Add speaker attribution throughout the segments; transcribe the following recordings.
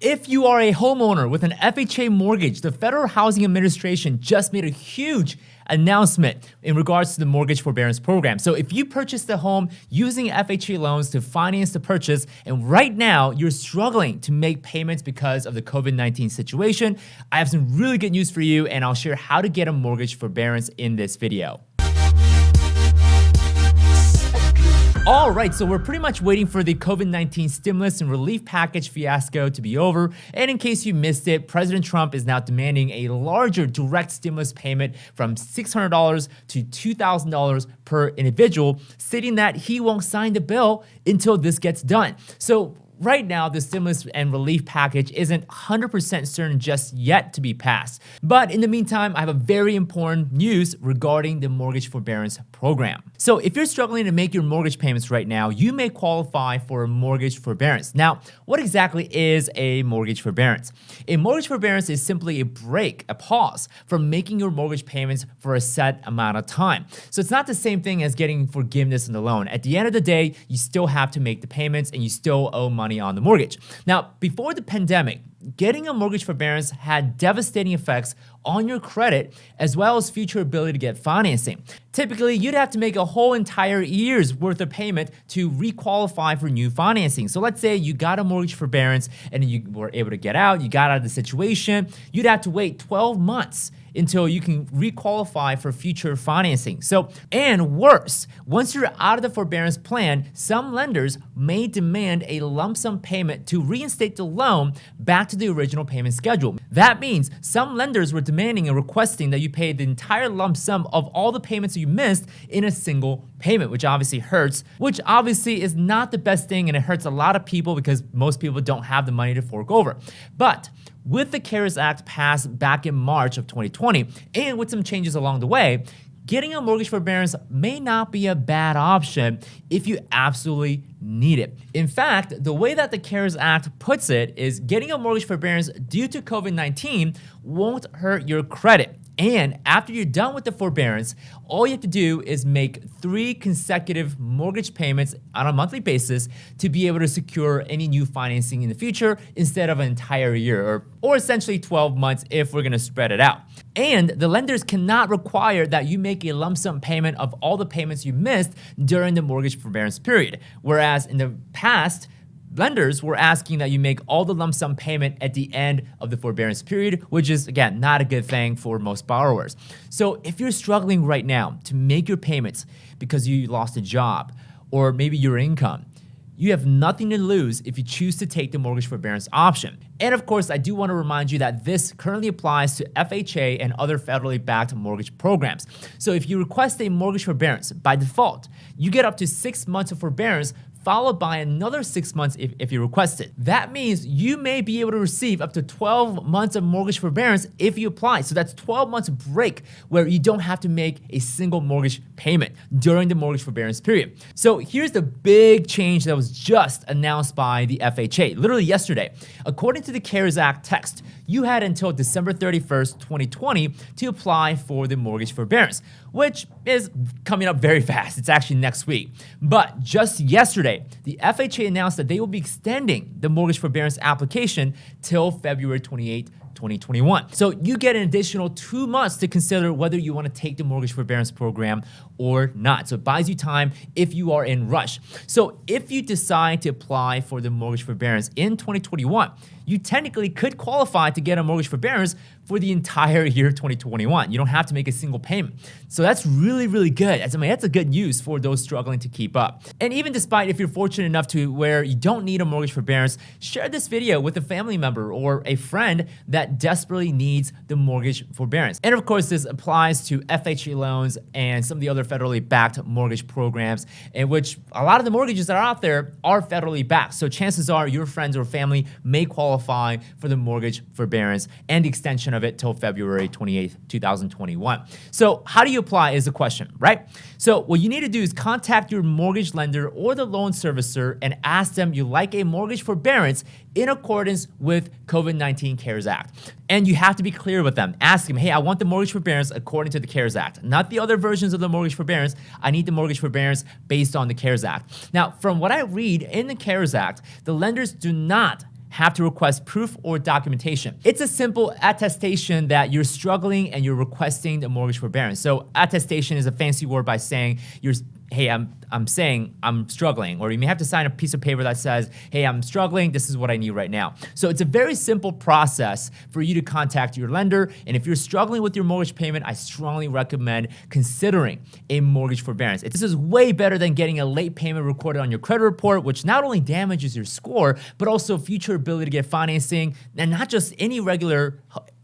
Speaker 1: If you are a homeowner with an FHA mortgage, the Federal Housing Administration just made a huge announcement in regards to the Mortgage Forbearance Program. So if you purchased a home using FHA loans to finance the purchase, and right now you're struggling to make payments because of the COVID-19 situation, I have some really good news for you, and I'll share how to get a mortgage forbearance in this video. All right, so we're pretty much waiting for the COVID-19 stimulus and relief package fiasco to be over. And in case you missed it, President Trump is now demanding a larger direct stimulus payment from $600 to $2,000 per individual, stating that he won't sign the bill until this gets done. So right now, the stimulus and relief package isn't 100% certain just yet to be passed. But in the meantime, I have a very important news regarding the Mortgage Forbearance Program. So if you're struggling to make your mortgage payments right now, you may qualify for a mortgage forbearance. Now, what exactly is a mortgage forbearance? A mortgage forbearance is simply a pause from making your mortgage payments for a set amount of time. So it's not the same thing as getting forgiveness in the loan. At the end of the day, you still have to make the payments and you still owe money on the mortgage. Now, before the pandemic, getting a mortgage forbearance had devastating effects on your credit as well as future ability to get financing. Typically, you'd have to make a whole entire year's worth of payment to requalify for new financing. So let's say you got a mortgage forbearance and you were able to get out, you got out of the situation, you'd have to wait 12 months until you can requalify for future financing. So, and worse, once you're out of the forbearance plan, some lenders may demand a lump sum payment to reinstate the loan back to the original payment schedule. That means some lenders were demanding and requesting that you pay the entire lump sum of all the payments you missed in a single payment, which obviously hurts, which obviously is not the best thing, and it hurts a lot of people because most people don't have the money to fork over. But with the CARES Act passed back in March of 2020, and with some changes along the way, getting a mortgage forbearance may not be a bad option if you absolutely need it. In fact, the way that the CARES Act puts it is getting a mortgage forbearance due to COVID-19 won't hurt your credit. And after you're done with the forbearance, all you have to do is make 3 consecutive mortgage payments on a monthly basis to be able to secure any new financing in the future instead of an entire year, or essentially 12 months if we're gonna spread it out. And the lenders cannot require that you make a lump sum payment of all the payments you missed during the mortgage forbearance period. Whereas in the past, lenders were asking that you make all the lump sum payment at the end of the forbearance period, which is, again, not a good thing for most borrowers. So if you're struggling right now to make your payments because you lost a job or maybe your income, you have nothing to lose if you choose to take the mortgage forbearance option. And of course, I do want to remind you that this currently applies to FHA and other federally backed mortgage programs. So if you request a mortgage forbearance, by default, you get up to 6 months of forbearance followed by another 6 months if you request it. That means you may be able to receive up to 12 months of mortgage forbearance if you apply. So that's 12 months break where you don't have to make a single mortgage payment during the mortgage forbearance period. So here's the big change that was just announced by the FHA, literally yesterday. According to the CARES Act text, you had until December 31st, 2020 to apply for the mortgage forbearance, which is coming up very fast. It's actually next week. But just yesterday, the FHA announced that they will be extending the mortgage forbearance application till February 28th, 2021. So you get an additional 2 months to consider whether you want to take the mortgage forbearance program or not. So it buys you time if you are in rush. So if you decide to apply for the mortgage forbearance in 2021, you technically could qualify to get a mortgage forbearance for the entire year 2021. You don't have to make a single payment. So that's really, really good. That's a good news for those struggling to keep up. And even despite if you're fortunate enough to where you don't need a mortgage forbearance, share this video with a family member or a friend that desperately needs the mortgage forbearance. And of course, this applies to FHA loans and some of the other federally backed mortgage programs, in which a lot of the mortgages that are out there are federally backed. So chances are your friends or family may qualify for the mortgage forbearance and the extension of it till February 28th, 2021. So how do you apply is the question, right? So what you need to do is contact your mortgage lender or the loan servicer and ask them you like a mortgage forbearance in accordance with COVID-19 CARES Act. And you have to be clear with them. Ask them, hey, I want the mortgage forbearance according to the CARES Act, not the other versions of the mortgage forbearance. I need the mortgage forbearance based on the CARES Act. Now, from what I read in the CARES Act, the lenders do not have to request proof or documentation. It's a simple attestation that you're struggling and you're requesting the mortgage forbearance. So attestation is a fancy word by saying hey, I'm saying I'm struggling, or you may have to sign a piece of paper that says, hey, I'm struggling, this is what I need right now. So it's a very simple process for you to contact your lender, and if you're struggling with your mortgage payment, I strongly recommend considering a mortgage forbearance. This is way better than getting a late payment recorded on your credit report, which not only damages your score, but also future ability to get financing, and not just any regular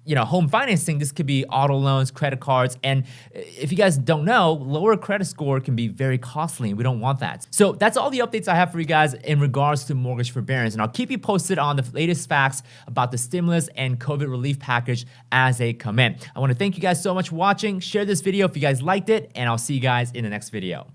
Speaker 1: home financing. This could be auto loans, credit cards, and if you guys don't know, lower credit score can be very costly, and we don't want that. So that's all the updates I have for you guys in regards to mortgage forbearance, and I'll keep you posted on the latest facts about the stimulus and COVID relief package as they come in. I want to thank you guys so much for watching. Share this video if you guys liked it, and I'll see you guys in the next video.